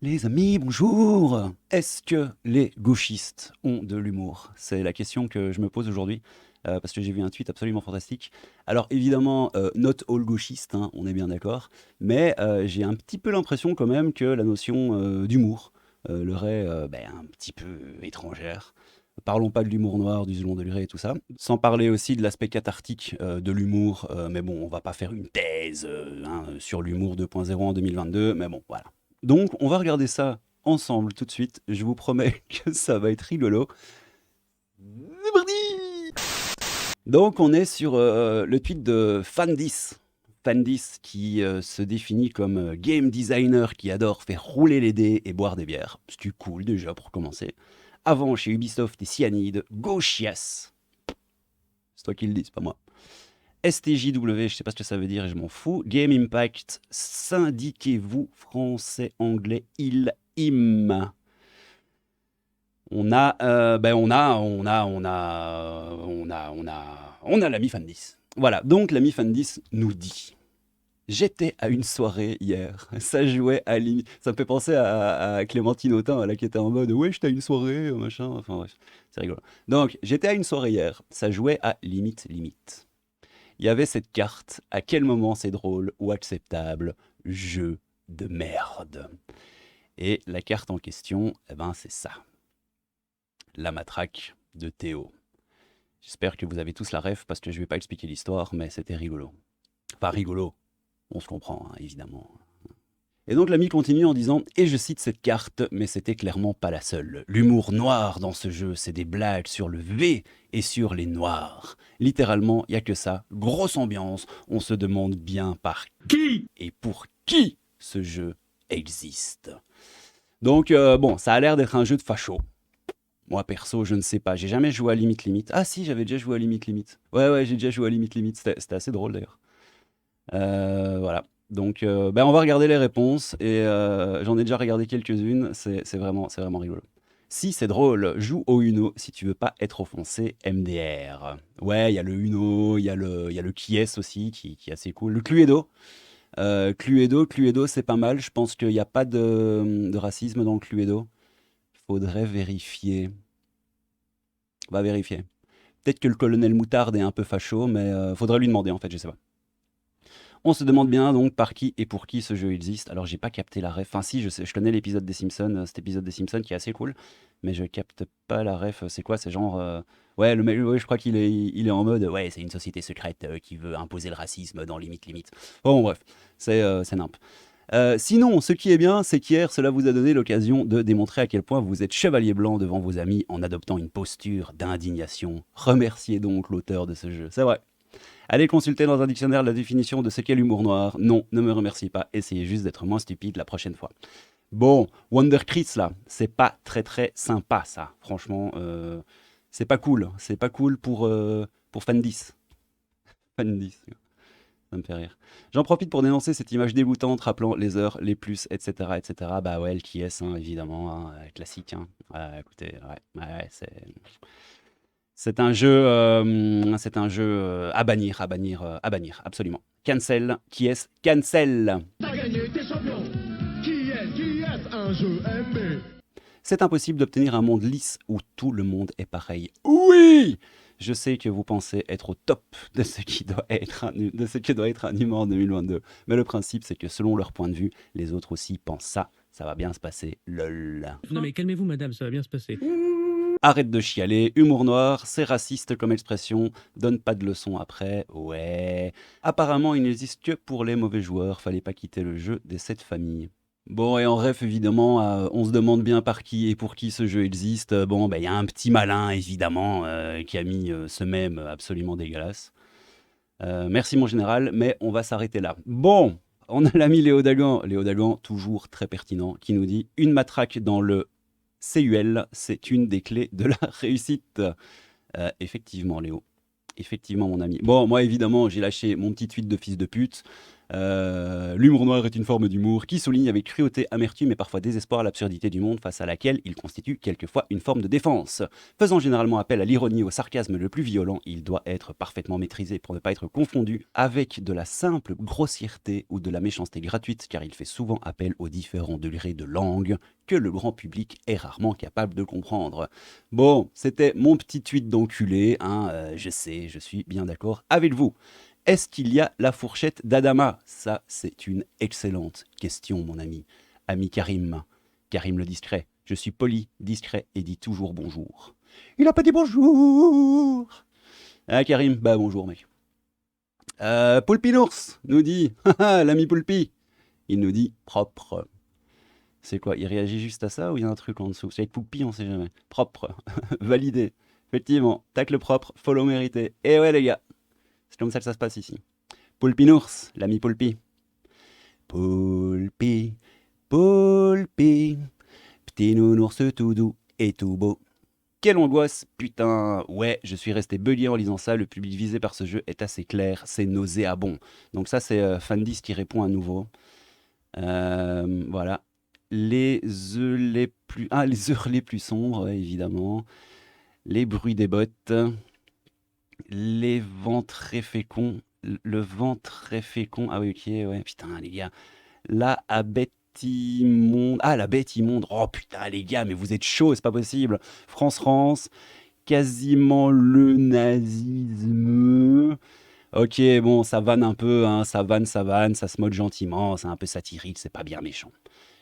Les amis, bonjour! Est-ce que les gauchistes ont de l'humour? C'est la question que je me pose aujourd'hui, parce que j'ai vu un tweet absolument fantastique. Alors évidemment, not all gauchistes, hein, on est bien d'accord, mais j'ai un petit peu l'impression quand même que la notion d'humour leur est un petit peu étrangère. Parlons pas de l'humour noir, du Zolon de Luré et tout ça. Sans parler aussi de l'aspect cathartique de l'humour, mais bon, on va pas faire une thèse sur l'humour 2.0 en 2022, mais bon, voilà. Donc, on va regarder ça ensemble tout de suite. Je vous promets que ça va être rigolo. C'est parti. Donc, on est sur le tweet de Fandis. Fandis qui se définit comme game designer qui adore faire rouler les dés et boire des bières. C'est cool déjà pour commencer. Avant, chez Ubisoft et Cyanide, gauchias. C'est toi qui le dis, c'est pas moi. STJW, je sais pas ce que ça veut dire et je m'en fous. Game Impact, syndiquez-vous, français, anglais, il, im. On a l'ami Fandis. Voilà, donc l'ami Fandis nous dit. J'étais à une soirée hier, ça jouait à limite. Ça me fait penser à Clémentine Autain, là, qui était en mode ouais, j'étais à une soirée, machin. Enfin bref, c'est rigolo. Donc, j'étais à une soirée hier, ça jouait à limite, limite. Il y avait cette carte, à quel moment c'est drôle ou acceptable, jeu de merde. Et la carte en question, eh ben, c'est ça. La matraque de Théo. J'espère que vous avez tous la ref parce que je vais pas expliquer l'histoire, mais c'était rigolo. Enfin rigolo, on se comprend, hein, évidemment. Et donc l'ami continue en disant, et je cite cette carte, mais c'était clairement pas la seule. L'humour noir dans ce jeu, c'est des blagues sur le V et sur les noirs. Littéralement, il y a que ça. Grosse ambiance, on se demande bien par qui et pour qui ce jeu existe. Donc bon, ça a l'air d'être un jeu de facho. Moi perso, je ne sais pas, j'ai jamais joué à Limite Limite. Ah si, j'avais déjà joué à Limite Limite. Ouais, j'ai déjà joué à Limite Limite, c'était assez drôle d'ailleurs. Voilà. Donc, on va regarder les réponses et j'en ai déjà regardé quelques-unes. C'est vraiment rigolo. Si c'est drôle, joue au Uno si tu veux pas être offensé, MDR. Ouais, il y a le Uno, il y a le qui est aussi qui est assez cool. Le Cluedo. Cluedo, c'est pas mal. Je pense qu'il n'y a pas de racisme dans le Cluedo. Faudrait vérifier. On va vérifier. Peut-être que le colonel Moutarde est un peu facho, mais faudrait lui demander en fait, je sais pas. On se demande bien donc par qui et pour qui ce jeu existe. Alors j'ai pas capté la ref. Enfin si, je sais, je connais l'épisode des Simpsons, cet épisode des Simpsons qui est assez cool, mais je capte pas la ref. C'est quoi? C'est genre ouais, le mec, ouais, je crois qu'il est en mode ouais, c'est une société secrète qui veut imposer le racisme dans limite limite. Bon bref, c'est nimp. Sinon, ce qui est bien, c'est qu'hier, cela vous a donné l'occasion de démontrer à quel point vous êtes chevalier blanc devant vos amis en adoptant une posture d'indignation. Remerciez donc l'auteur de ce jeu. C'est vrai. Allez consulter dans un dictionnaire la définition de ce qu'est l'humour noir. Non, ne me remerciez pas, essayez juste d'être moins stupide la prochaine fois. Bon, Wonder Chris là, c'est pas très très sympa ça, franchement. C'est pas cool, c'est pas cool pour Fandis. Fandis, ça me fait rire. J'en profite pour dénoncer cette image dégoûtante rappelant les heures, les plus, etc. etc. Bah ouais, le qui est, hein, évidemment, hein, classique. Hein. Écoutez, ouais, c'est un jeu à bannir, à bannir, à bannir, absolument. Cancel, qui est cancel. T'as gagné, t'es champion. Qui est un jeu aimé. C'est impossible d'obtenir un monde lisse où tout le monde est pareil. Oui, je sais que vous pensez être au top de ce qui doit être un humain en 2022, mais le principe c'est que selon leur point de vue, les autres aussi pensent ça. Ça va bien se passer, lol. Non mais calmez-vous madame, ça va bien se passer. Arrête de chialer, humour noir, c'est raciste comme expression, donne pas de leçons après, ouais. Apparemment, il n'existe que pour les mauvais joueurs, fallait pas quitter le jeu des 7 familles. Bon, et en ref, évidemment, on se demande bien par qui et pour qui ce jeu existe. Bon, il y a un petit malin, évidemment, qui a mis ce mème absolument dégueulasse. Merci, mon général, mais on va s'arrêter là. Bon, on a l'ami Léo Dagan, toujours très pertinent, qui nous dit « Une matraque dans le CUL, c'est une des clés de la réussite. » Effectivement, Léo. Effectivement, mon ami. Bon, moi, évidemment, j'ai lâché mon petit tweet de fils de pute. L'humour noir est une forme d'humour qui souligne avec cruauté, amertume et parfois désespoir l'absurdité du monde face à laquelle il constitue quelquefois une forme de défense. Faisant généralement appel à l'ironie et au sarcasme le plus violent, il doit être parfaitement maîtrisé pour ne pas être confondu avec de la simple grossièreté ou de la méchanceté gratuite, car il fait souvent appel aux différents degrés de langue que le grand public est rarement capable de comprendre. Bon, c'était mon petit tweet d'enculé, hein, je sais, je suis bien d'accord avec vous. Est-ce qu'il y a la fourchette d'Adama? Ça, c'est une excellente question, mon ami. Ami Karim. Karim le discret. Je suis poli, discret et dis toujours bonjour. Il a pas dit bonjour. Ah, Karim, bah bonjour, mec. Poulpinours nous dit, l'ami Poulpi. Il nous dit propre. C'est quoi? Il réagit juste à ça ou il y a un truc en dessous? C'est avec Poulpi, on sait jamais. Propre. Validé. Effectivement. Tacle propre, follow mérité. Et ouais, les gars. C'est comme ça que ça se passe ici. Poulpinours, l'ami Poulpi. Poulpi, Poulpi, petit nounours tout doux et tout beau. Quelle angoisse, putain. Ouais, je suis resté bugué en lisant ça. Le public visé par ce jeu est assez clair. C'est nauséabond. Donc ça, c'est Fandis qui répond à nouveau. Voilà. Les œufs les plus... Ah, les heures les plus sombres, ouais, évidemment. Les bruits des bottes. Les vents très féconds. Le vent très fécond. Ah oui, ok, ouais. Putain, les gars. La bête immonde. Ah, la bête immonde. Oh putain, les gars, mais vous êtes chauds, c'est pas possible. France. Quasiment le nazisme. Ok, bon, ça vanne un peu, hein. Ça vanne, ça se moque gentiment. C'est un peu satirique, c'est pas bien méchant.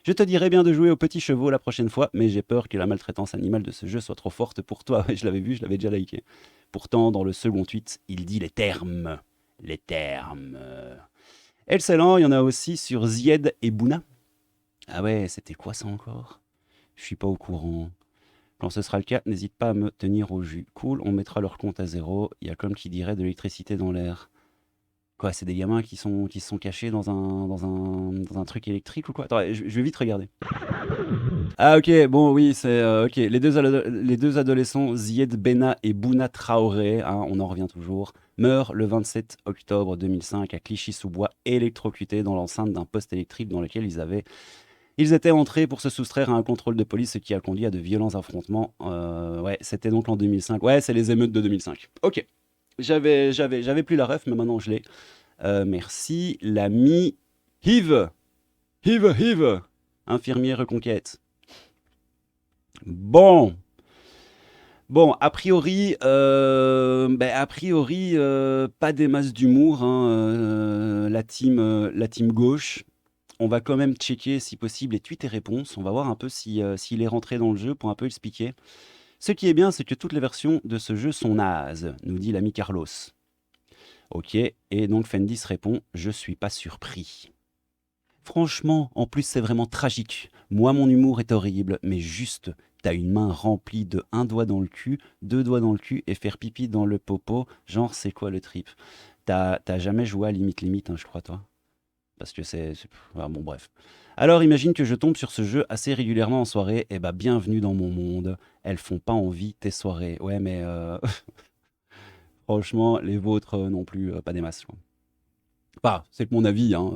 Je te dirais bien de jouer aux petits chevaux la prochaine fois, mais j'ai peur que la maltraitance animale de ce jeu soit trop forte pour toi. Je l'avais vu, je l'avais déjà liké. Pourtant, dans le second tweet, il dit les termes. Les termes. Excellent, il y en a aussi sur Zied et Bouna. Ah ouais, c'était quoi ça encore? Je suis pas au courant. Quand ce sera le cas, n'hésite pas à me tenir au jus. Cool, on mettra leur compte à zéro. Il y a comme qui dirait de l'électricité dans l'air. Quoi, c'est des gamins qui se sont cachés dans un truc électrique ou quoi? Attends, je vais vite regarder. Ah ok, bon oui, c'est ok. Les deux adolescents, Zied Benna et Bouna Traoré, hein, on en revient toujours, meurent le 27 octobre 2005 à Clichy-sous-Bois, électrocutés dans l'enceinte d'un poste électrique dans lequel ils étaient entrés pour se soustraire à un contrôle de police, ce qui a conduit à de violents affrontements. Ouais, c'était donc en 2005. Ouais, c'est les émeutes de 2005. Ok. J'avais plus la ref, mais maintenant je l'ai. Merci, l'ami Hive. Hive. Infirmier reconquête. Bon, a priori, pas des masses d'humour, hein, la team gauche. On va quand même checker, si possible, les tweets et réponses. On va voir un peu s'il est rentré dans le jeu pour un peu expliquer. Ce qui est bien, c'est que toutes les versions de ce jeu sont nazes, nous dit l'ami Carlos. Ok, et donc Fendis répond « Je suis pas surpris ». Franchement, en plus c'est vraiment tragique. Moi mon humour est horrible, mais juste, t'as une main remplie de un doigt dans le cul, deux doigts dans le cul et faire pipi dans le popo, genre c'est quoi le trip? T'as jamais joué à Limite, hein, je crois toi? Parce que ah, bon bref. Alors imagine que je tombe sur ce jeu assez régulièrement en soirée, et bah bienvenue dans mon monde. Elles font pas envie tes soirées. Ouais mais franchement les vôtres non plus, pas des masses, quoi. Enfin, c'est que mon avis, hein.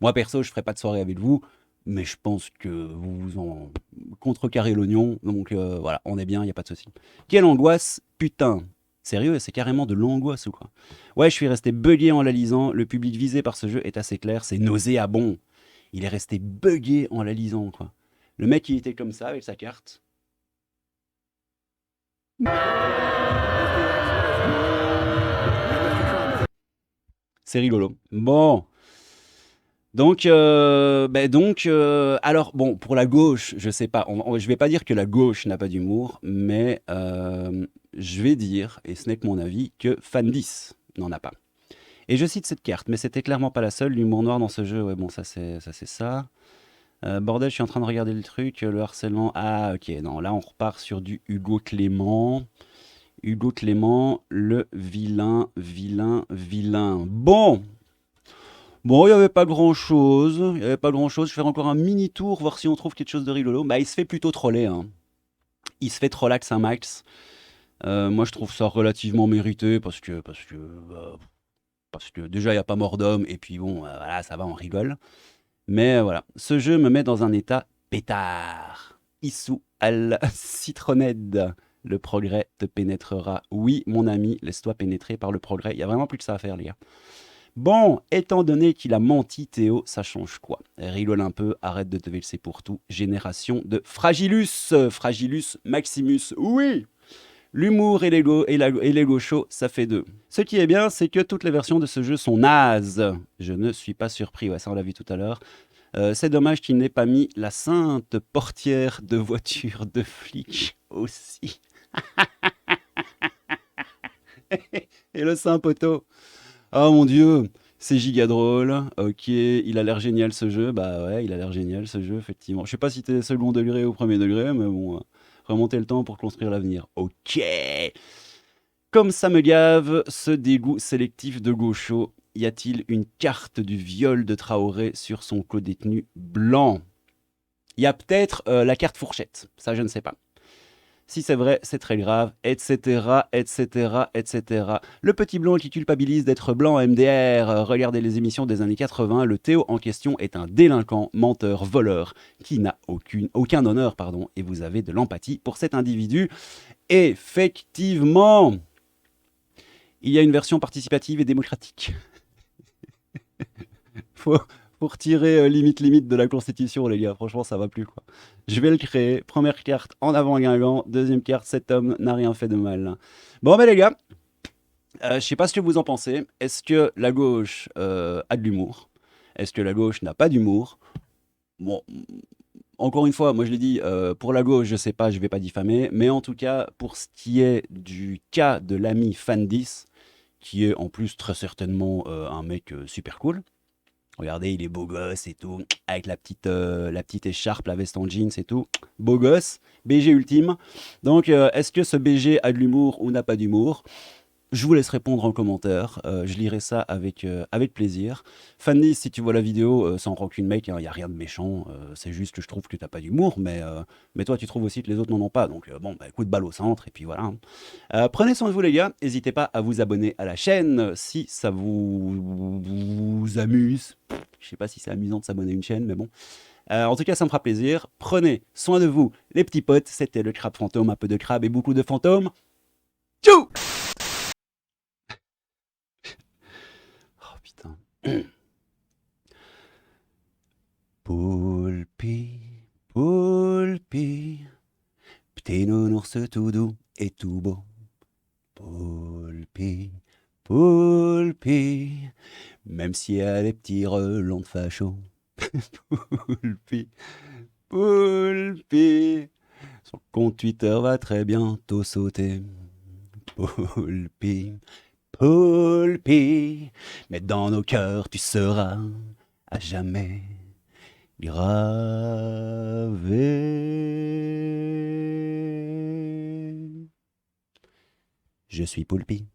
Moi perso, je ferai pas de soirée avec vous, mais je pense que vous vous en contrecarrez l'oignon, donc voilà, on est bien, y a pas de souci. Quelle angoisse, putain. Sérieux, c'est carrément de l'angoisse ou quoi? Ouais, je suis resté bugué en la lisant, le public visé par ce jeu est assez clair, c'est nauséabond. Il est resté bugué en la lisant, quoi. Le mec, il était comme ça, avec sa carte. C'est rigolo. Bon. Donc, alors bon, pour la gauche, je sais pas, je vais pas dire que la gauche n'a pas d'humour, mais je vais dire, et ce n'est que mon avis, que Fandis n'en a pas. Et je cite cette carte, mais c'était clairement pas la seule. L'humour noir dans ce jeu, ouais, bon, ça c'est ça. Bordel, je suis en train de regarder le truc, le harcèlement. Ah, ok, non, là on repart sur du Hugo Clément. Hugo Clément, le vilain. Bon, il n'y avait pas grand-chose. Je vais faire encore un mini tour, voir si on trouve quelque chose de rigolo. Bah, il se fait plutôt troller, hein. Il se fait trollax un max. Moi, je trouve ça relativement mérité parce que bah, parce que déjà, il n'y a pas mort d'homme, et puis bon, voilà, ça va, on rigole. Mais voilà, ce jeu me met dans un état pétard. Issou al citronède. Le progrès te pénétrera. Oui, mon ami, laisse-toi pénétrer par le progrès. Il n'y a vraiment plus que ça à faire, les gars. Bon, étant donné qu'il a menti, Théo, ça change quoi? Rigole un peu, arrête de te vexer pour tout. Génération de Fragilus. Fragilus Maximus, oui! L'humour et l'ego show, ça fait deux. Ce qui est bien, c'est que toutes les versions de ce jeu sont nazes. Je ne suis pas surpris, ouais, ça on l'a vu tout à l'heure. C'est dommage qu'il n'ait pas mis la sainte portière de voiture de flic aussi. Et le saint poteau. Oh mon dieu, c'est giga drôle. Ok, il a l'air génial ce jeu. Bah ouais, il a l'air génial ce jeu, effectivement. Je sais pas si t'es second degré ou premier degré, mais bon, remonter le temps pour construire l'avenir. Ok. Comme ça me gave, ce dégoût sélectif de gaucho. Y a-t-il une carte du viol de Traoré sur son codétenu blanc? Il y a peut-être la carte fourchette. Ça, je ne sais pas. Si c'est vrai, c'est très grave, etc., etc., etc. Le petit blond qui culpabilise d'être blanc MDR. Regardez les émissions des années 80. Le Théo en question est un délinquant, menteur, voleur, qui n'a aucun honneur, pardon, et vous avez de l'empathie pour cet individu. Effectivement, il y a une version participative et démocratique. faut, faut retirer limite de la Constitution, les gars. Franchement, ça va plus, quoi. Je vais le créer. Première carte en avant Guingamp. Deuxième carte, cet homme n'a rien fait de mal. Bon, ben les gars, je sais pas ce que vous en pensez. Est-ce que la gauche a de l'humour? Est-ce que la gauche n'a pas d'humour? Bon, encore une fois, moi je l'ai dit, pour la gauche, je sais pas, je vais pas diffamer. Mais en tout cas, pour ce qui est du cas de l'ami Fan10, qui est en plus très certainement un mec super cool. Regardez, il est beau gosse et tout, avec la petite écharpe, la veste en jeans et tout. Beau gosse, BG ultime. Donc, est-ce que ce BG a de l'humour ou n'a pas d'humour? Je vous laisse répondre en commentaire. Je lirai ça avec plaisir. Fanny, si tu vois la vidéo, sans rancune mec, il n'y a rien de méchant. C'est juste que je trouve que tu n'as pas d'humour, mais toi, tu trouves aussi que les autres n'en ont pas. Donc, bon, bah, coup de balle au centre, et puis voilà. Prenez soin de vous, les gars. N'hésitez pas à vous abonner à la chaîne si ça vous amuse. Je sais pas si c'est amusant de s'abonner à une chaîne, mais bon. En tout cas, ça me fera plaisir. Prenez soin de vous, les petits potes. C'était le crabe fantôme, un peu de crabe et beaucoup de fantômes. Tchou! Oh putain. Poulpi, Poulpi, petit nounours tout doux et tout beau. Poulpi, Poulpi, même s'il y a des petits relents de facho. Poulpi, Poulpi, son compte Twitter va très bientôt sauter. Poulpi, Poulpi, mais dans nos cœurs tu seras à jamais gravé. Je suis Poulpi.